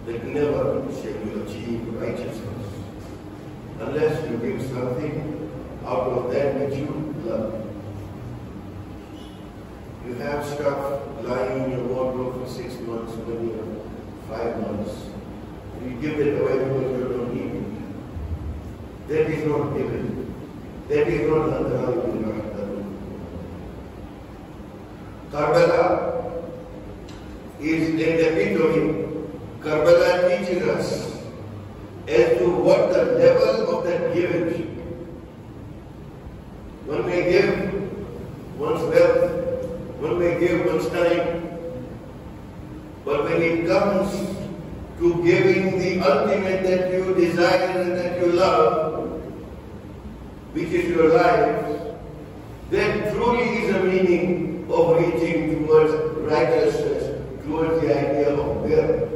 that never shall you achieve righteousness unless you give something out of that which you love. You have stuff lying in your wardrobe for 6 months, 1 year, 5 months. You give it away because you don't need it. That is not given. That is not Alhaj. Karbala is an epitome. Karbala teaches us as to what the level of that giving. One may give one's wealth, one may give one's time, but when it comes to giving the ultimate that you desire and that you love, which is your life, that truly is a meaning of reaching towards righteousness, towards the idea of birr.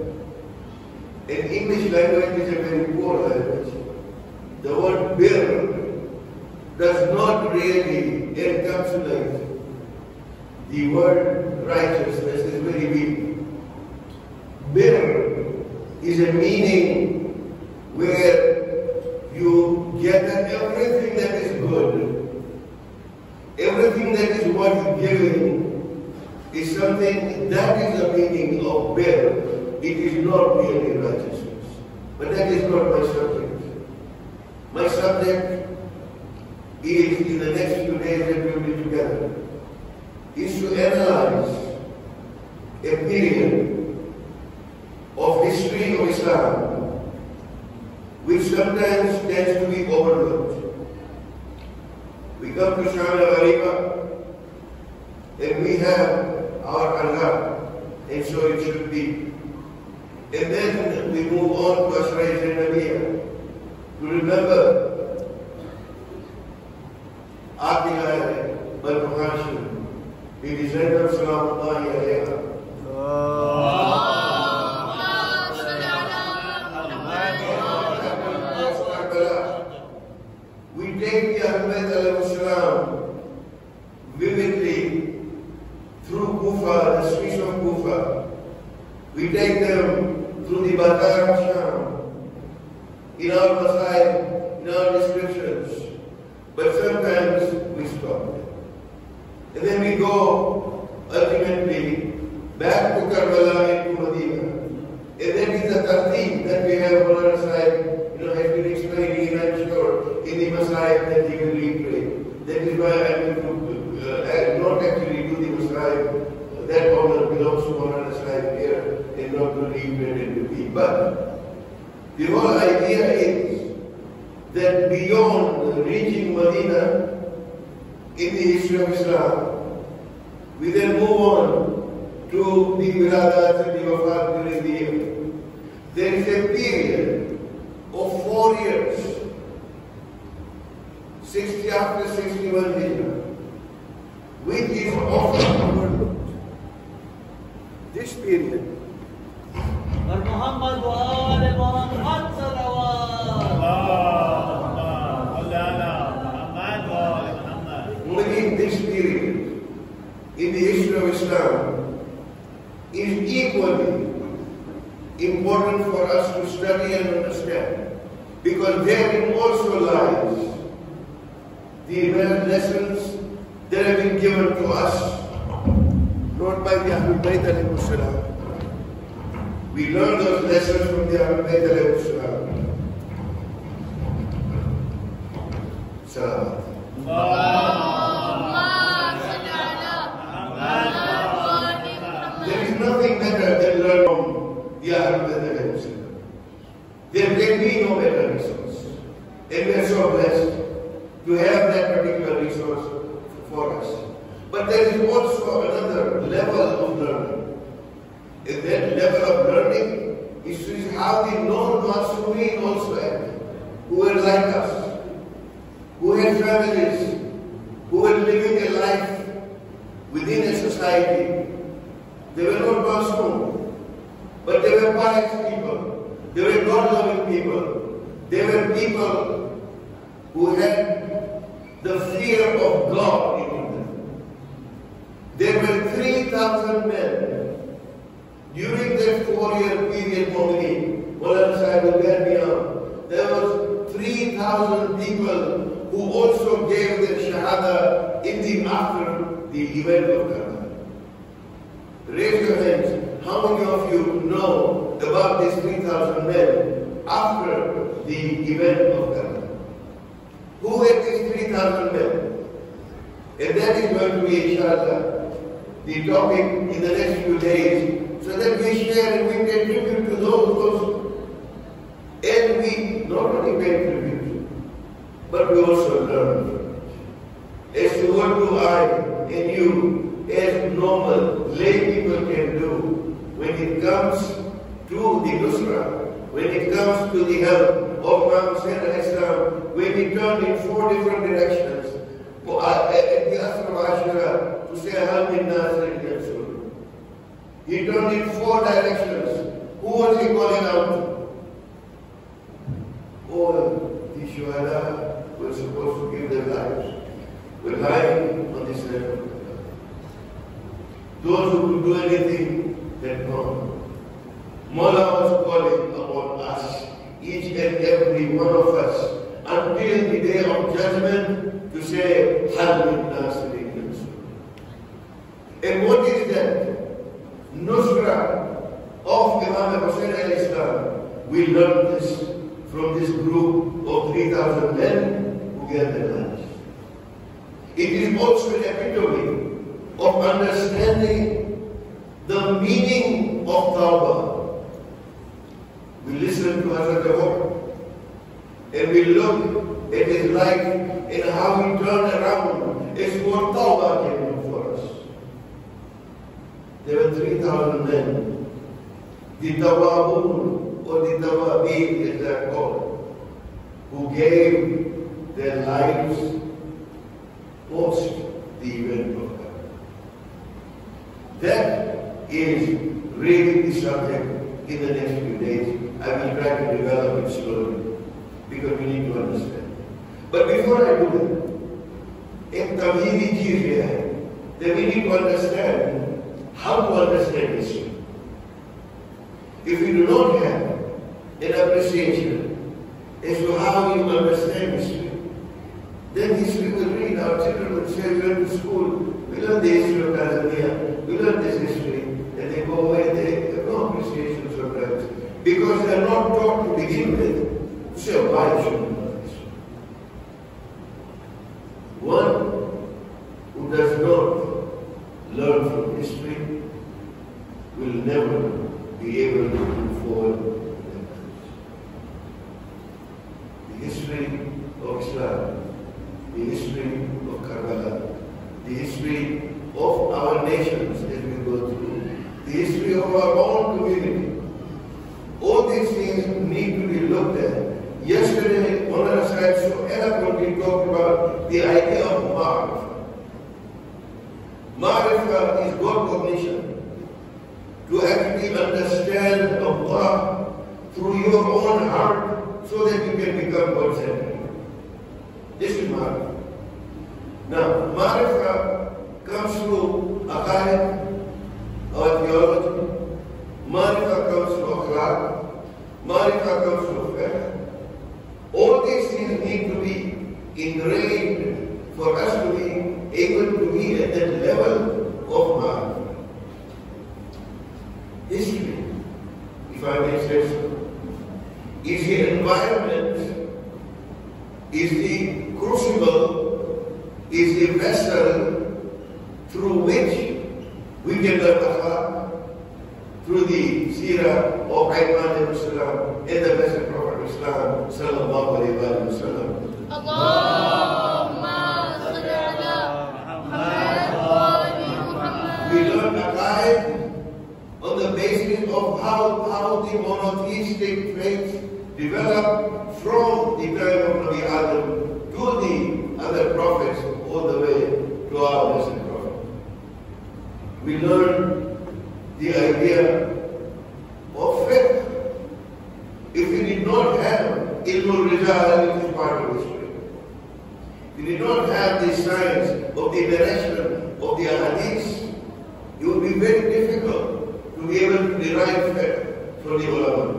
And English language is a very poor language. The word birr does not really encapsulate the word righteousness. Is very weak. Birr is a meaning where you gather everything that is good, everything that is worth giving is something that is the meaning of birr. It is not really righteousness. But that is not my subject. My subject is, in the next few days that we will be together, is to analyze a period of history of Islam which sometimes tends to be overlooked. We come to Shana and we have our Alhaj, and so it should be. And then we move on to Ashrae Zainabiya to remember Aqilai Al-Muhashim, Bibi Zainab Salamullahi Alayha. We take the Ahmed al-Salam vividly through Kufa, the streets of Kufa. We take them through the Bazar of Sham, in our Masai, in our descriptions. But sometimes we stop. And then we go ultimately back to Karbala and to Medina. And that is the tartib that we have on our side, has been explaining, I'm sure, in the Masai that he will reiterate. That is why I'm going to not actually do the Masai. That honor belongs to one on the side here and not to reiterate and repeat. But the whole idea is that beyond reaching Medina in the history of Islam, we then move on to the Wiladat and the Wafat during the year. There is a period of 4 years, 60 after 61 Hijrah, which is often overlooked. This period. Within this period, in the history of Islam, is equally important for us to study and understand, because therein also lies the lessons that have been given to us, not by the Ahlul Bayt alayhi salam. We learn those lessons from the Ahlul Bayt alayhi salam. Salamat. There is nothing better than learn from the Ahlul Bayt alayhi salam. There can be no better resource. And we are so blessed to have that particular resource for us. But there is also another level of learning. And that level of learning is to see how the non-Masumin also act, who were like us, who had families, who were living a life within a society. They were not Masum, but they were pious people. They were God-loving people. They were people who had the fear of God in them. There were 3,000 men during that 4-year period, Mu'mineen, 3,000 people who also gave their shahada after the event of Karbala. Raise your hands. How many of you know about these 3,000 men after the event of Karbala? Who were these 3,000 men? And that is going to be, inshallah, the topic in the next few days, so that we share and we contribute to those also. And we not only contribute, but we also learn. As to what do I and you, as normal lay people can do when it comes to the Nusra, when it comes to the help of Muhammad Islam, when we turn in 4 different directions. At the Asr of Ashrae, to say, Alhamdulillah, Nasr Yansur. He turned in 4 directions. Who was he calling out to? All the Shuhada were supposed to give their lives, were lying on this level. Those who could do anything had gone. Mawla was calling upon us, each and every one of us, until the day of judgment, to say, Alhamdulillah. And what is that? Nusra of Imam Hussain al-Islam. We learned this from this group of 3,000 men who gave their lives. It is also an epitome of understanding the meaning of Tawbah. We listen to Hazrat Abu and we look at his life and how he turned around as what Tawbah can do for us. There were 3,000 men, the Tawabun or the Tawabin as they are called, who gave their lives post the event of God. That is really the subject in the next few days. I will try to develop it slowly because we need to understand. But before I do that, एक तमहीदी चीज ये है that we need to understand how to understand history. If we do not have an appreciation as to how you understand history, then history will read. Our children will say, we went to school, we learned the history of Tanzania, we learned this history, and they go away, they have no appreciation sometimes, because they are not taught to begin with to say, why should we know this? One who does not learn from history will never be able to move forward. The history of Islam, the history of Karbala, the history of our nations as we go through, the history of our own community. All these things need to be looked at. Yesterday, one of the slides so eloquently talked about the idea of Ma'rifah. Ma'rifah is God cognition. To actually understand Allah through your own heart so that you can become God-centered. This is Ma'rifah. Now, Ma'rifah comes through Aqaid, our theology. Ma'rifah comes through Akhlaq. Ma'rifah comes through Fiqh. All these things need to be ingrained for us to be able to be at that level of Ma'rifah. History, if I may say so, is the environment, is the crucible, is the vessel through which we can learn Akhlaq, through the Seerah of Ayman al-Islam and the Blessed Prophet Islam sallallahu alayhi wa sallam. We learn Aqaid on the basis of how the monotheistic faith developed from the time of Nabi Adam to the other prophets all the way to our Blessed Prophet. We learn the idea of faith. If we did not have Ilmul Rijal, which is part of history, if we did not have the science of the narration of the Ahadith, it would be very difficult to be able to derive faith from the ulama.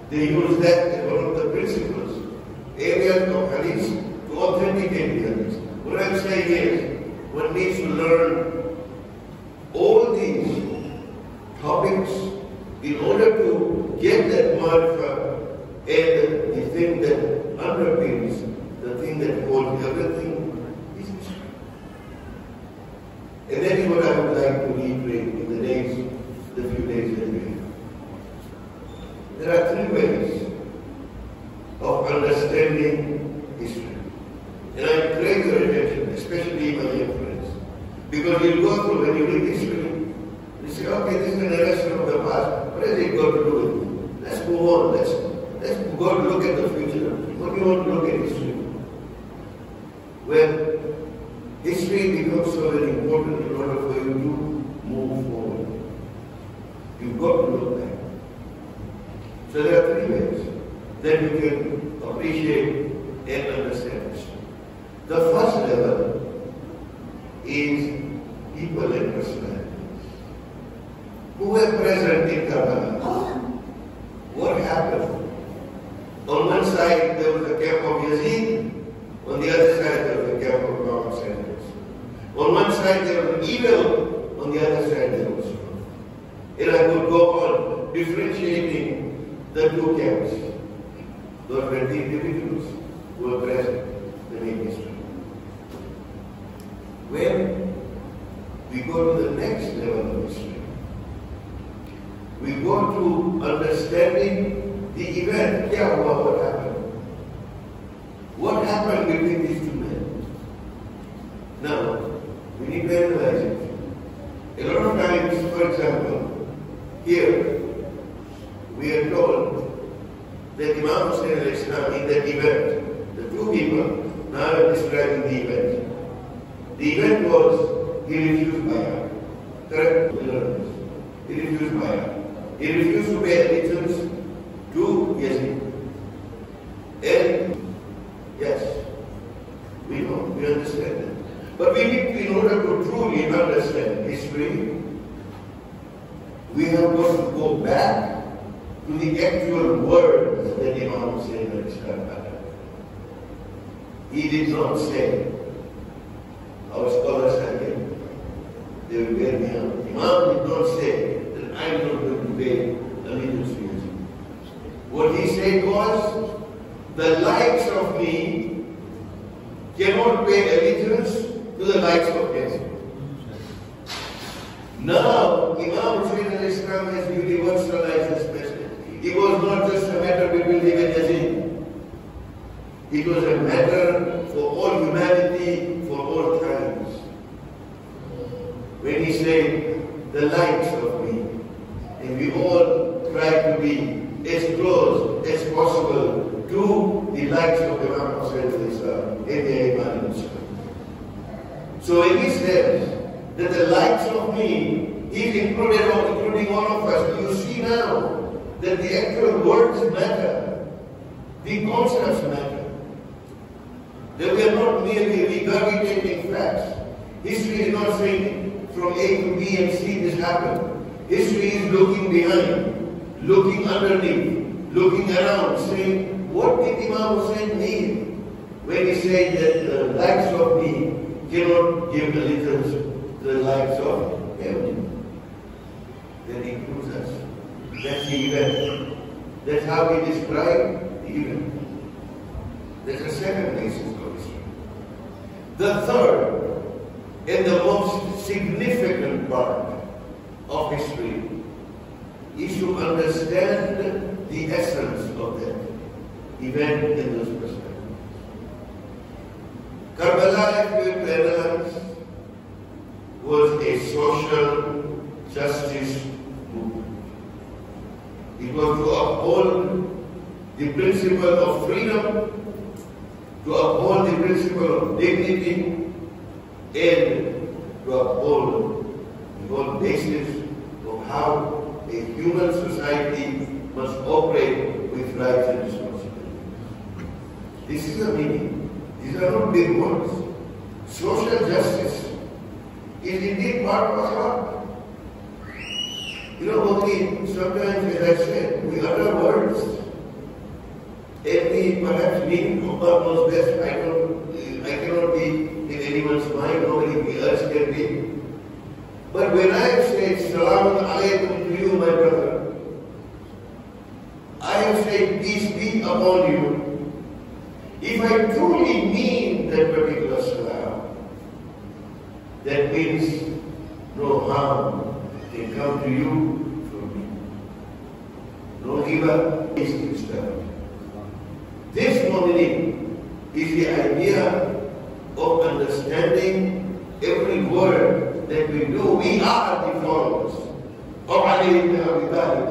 They use that as one of the principles areas of hadith to authenticate the hadith. What I'm saying is, one needs to learn all these topics in order to get that marifah and the thing that underpins, the thing that holds everything is Islam. And that is what I would like to reiterate in the few days that we have. There are three ways of understanding history. And I pray your attention, especially my young friends, because you'll go through, when you read history, you say, okay, this is a narration of the past. What has it got to do with it? Let's move on. Let's go and look at the future. What do you want to look at history? Well, history becomes so very important in order for you to move forward. You've got to look back. So there are three ways that you can appreciate and understand history. The first level is people and personalities who were present in Karbala. What happened? On one side there was the camp of Yazid, on the other side there was the camp of Muhammad Sanders. On one side there was evil, on the other side there was good. And I could go on differentiating the two camps. Those were the individuals who were present in history. When we go to the next level of history, we go to understanding the event. What happened? What happened between these two men? Now, we need to analyze it. A lot of times, for example, here, we are told that Imam Hussain al-Islam in that event, the two people now are describing the event. The event was, he refused bay'ah. Correct? He refused bay'ah. He refused to pay allegiance to Yazid. And yes, we know, we understand that. But we need to, in order to truly understand history, we have got to go back to the actual words that Imam Hussain al-Islam uttered. He did not say, our scholars have been, they will bear me out. Imam did not say that I am not going to pay allegiance to Yazid. What he said was, the likes of me cannot pay allegiance to the likes of Yazid. Now, Imam Hussain al-Islam has universalized this message. It was not just a matter between him and Yazid. It was a matter for all humanity, for all times. When he said, the likes of me, and we all try to be as close as possible to the likes of Imam Hussain al-Islam in the Iman al-Islam. So when he says that the likes of me, he's including all of us. You see now that the actual words matter, the concepts matter. That we are not merely regurgitating facts. History is not saying from A to B and C this happened. History is looking behind, looking underneath, looking around, saying, what did Imam Hussain mean when he said that the likes of me cannot give allegiance to the likes of heaven? That includes us. That's the event. That's how we describe the event. There's a second basis of history. The third and the most significant part of history is to understand the essence of that event in those perspectives. Karbala, if we analyze, was a social justice movement. It was to uphold the principle of freedom, to uphold the principle of dignity, and to uphold the whole basis of how a human society must operate with rights and responsibilities. This is the meaning. These are not big words. Social justice is indeed part of our heart. You know, Walji, sometimes, as I said, we utter words and we maybe perhaps me, Allah knows best. I cannot be in anyone's mind, nobody else can be. But when I say Salaam Alaikum to you, my brother, I am saying peace be upon you. If I truly mean that particular salam, that means no harm can come to you from me. No evil is disturbed. This nominee is the idea of understanding every word that we do. We are the followers of Ali ibn Abi Talib.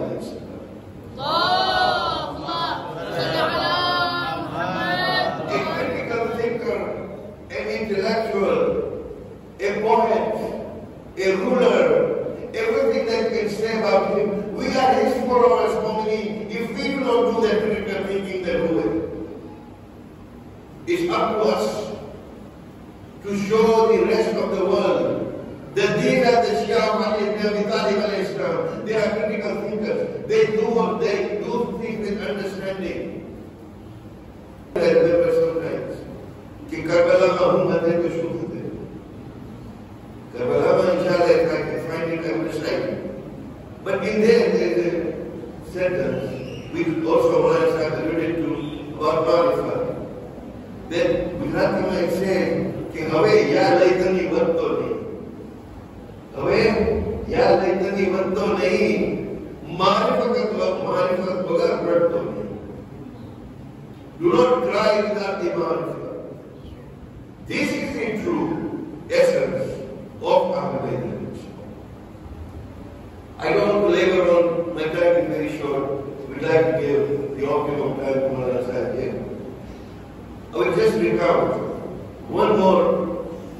A critical thinker, an intellectual, a poet, a ruler, everything that we can say about him, we are his followers only. If we do not do that critical thinking, then who will? It's up to us to show the rest of the world the deen of the Shia Ali ibn Abi Talib alayhi salam. They are critical thinkers. They do things with understanding. I remember sometimes कि Karbala में हूँ मध्य को शुभ थे. Karbala में इंशाल्लाह if I can find it, I will recite it. But in there is a sentence which also Walji Sahib alluded to about Marifah. Then Gujarati might say कि हमें या लैतनी मत तो नहीं. हमें या लैतनी मत तो नहीं. मारिफत बगैर मत तो नहीं. Do not cry without the marifah. This is the true essence of our language. I don't want to labor on, my time is very short. We'd like to give the optimum time to Maulana Sahib here. I will just recount one more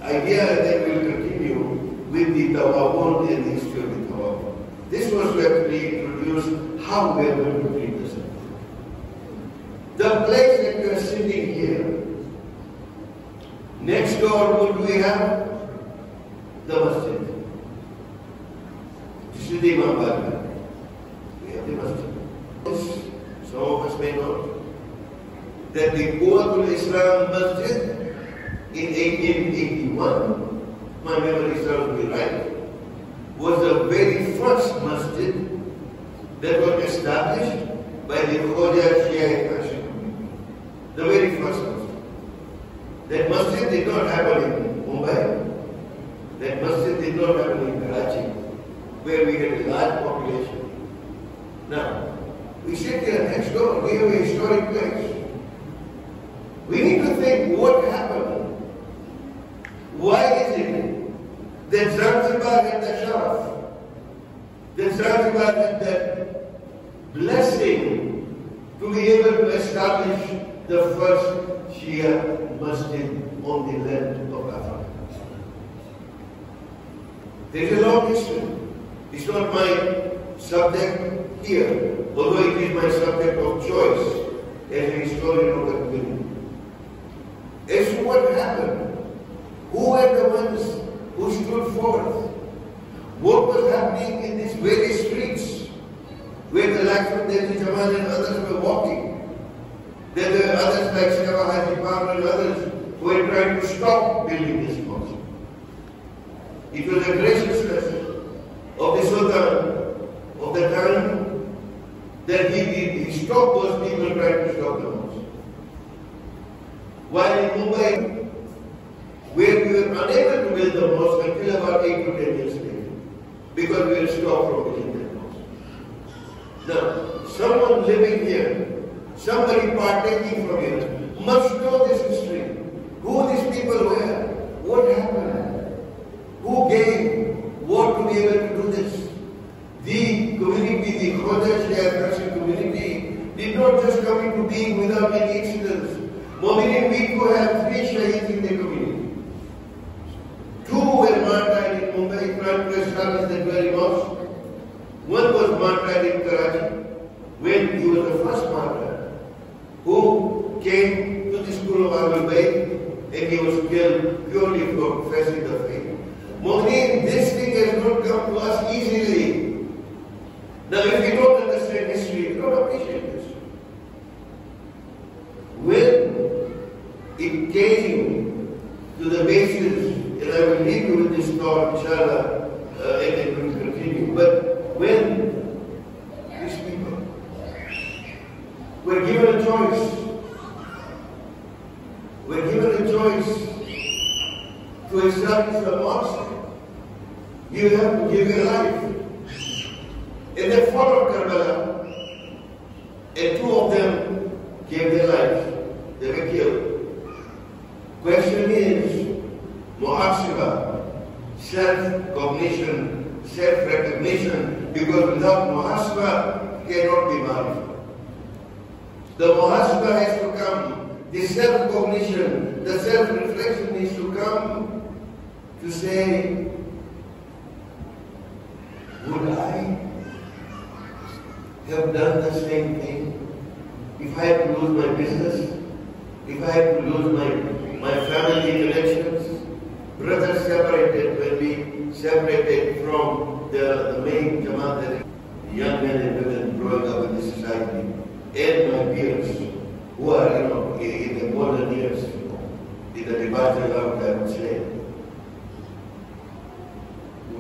idea and then we'll continue with the Tawabun and the history of the Tawabun. This was to actually introduce how we are going to treat this. The place that we are sitting here, next door, what do we have? The masjid. This is the Imam Bari. We have the masjid. Some of us may know that the Quwwatul Islam Masjid in 1881, my memory serves me right, was the very first masjid that was established by the Khoja Shia Ashrae. The very first masjid. That masjid did not happen in Mumbai. That masjid did not happen in Karachi, where we had a large population. Now, we sit here next door, we have a historic place. We need to think what happened. Why is it that Zanzibar had the sharaf, that Zanzibar had that blessing to be able to establish the first Shia masjid on the land of Africa? There is a long history. It's not my subject here, although it is my subject of choice as a historian of the community. As to what happened, who were the ones who stood forth? What was happening in these very streets where the likes of Delhi Jamal and others were walking? There were others like Shava Haji Pam and others who were trying to stop building this mosque. It was a graciousness of the Sultan of the time that he stopped those people trying to stop the mosque. While in Mumbai, where we were unable to build the mosque until about 8 to 10 years later, because we were stopped from building that mosque. Now, someone living here, somebody partaking from here, must know this history. Who these people were, what happened, who gave what to be able to do this. The community, the Khoja Shia community, did not just come into being without any incidents. Mu'minin, we do have 3 shaheeds in the community. 2 were martyred in Mumbai, trying to establish that very mosque. One was martyred in Karachi, when he was the first martyr, who came to the school of Ahlul Bayt, and he was killed purely for professing the faith. Mu'minin, this thing has not come to us easily. Now, if we don't understand history, we don't appreciate this. it came to the basis, and I will leave you with this thought, inshallah, and it will continue. But when these people were given a choice, to establish a mosque, you have to give your life. And they followed Karbala, and two of them gave their lives. They were killed. Question is, muhasaba, self-cognition, self-recognition, because without muhasaba, cannot be married. The muhasaba has to come. The self-cognition, the self-reflection needs to come to say, would I have done the same thing if I had to lose my business, if I had to lose my family connections? Brothers separated when we separated from the main Jamaat, the young men and women growing up in the society, and my peers who are, in the golden years, in the departure of, I would say,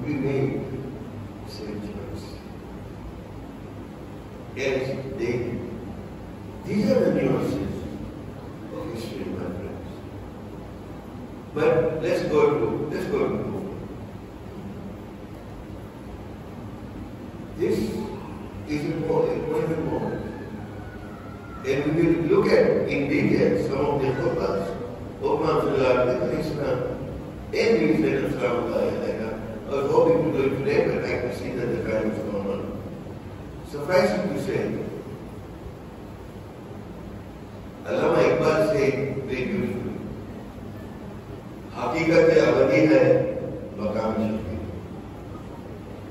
we made the same choice. Yes, these are the nuances of history, my friends. But let's go to this is important, quite important. And we will look at in detail some of the khutbahs of Muhammad Islam and Islam. I was hoping to do it today, but I can see that the time is gone on. Suffice it to say, Allama Iqbal said very beautifully, Haqiqat abadi hai, maqam shakti.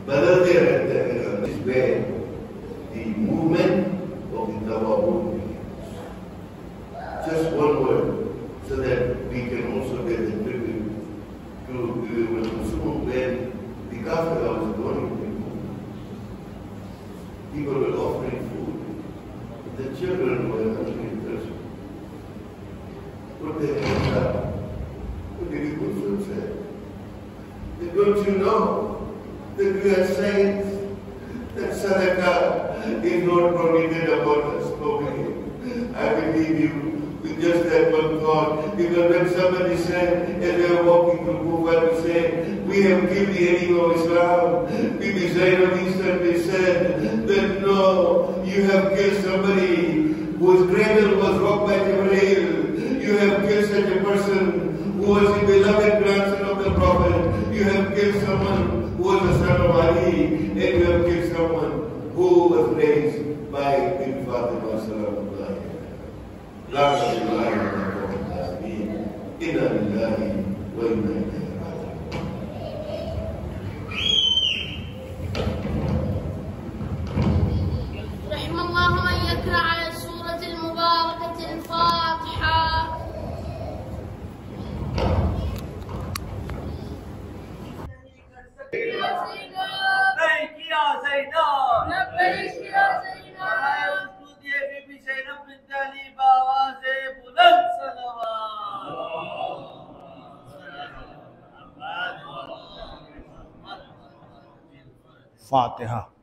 Badalte rehte hain, this way the movement of the Tawabud begins. Just one word, so that we can also get the tribute to consume when the Kafir was going to be moved. People were offering food. The children were hungry and thirsty. Put their hands up. What did the Muslim say? Don't you know that we are saints? That sadaqah is not permitted upon us. I believe you with just that one thought. Because when somebody said, as they were walking through Kufa to say, we have killed the enemy of Islam, Bibi Zainabiya certainly said that no, you have killed somebody whose cradle was rocked by Jibreel. You have killed such a person who was the beloved grandson of the Prophet. You have killed someone who was the son of Ali, and you have killed someone who was raised by Bibi Fatima sallallahu alayhi wa sallam. Inna lillahi wa inna ilayhi raji'un. رحم الله من يقرأ على السورة المباركة الفاتحة. لبيك يا زينب لبيك يا زينب. وجود يا بيبي زينب بنت علي بآواز بلند صلوات. فاتحة.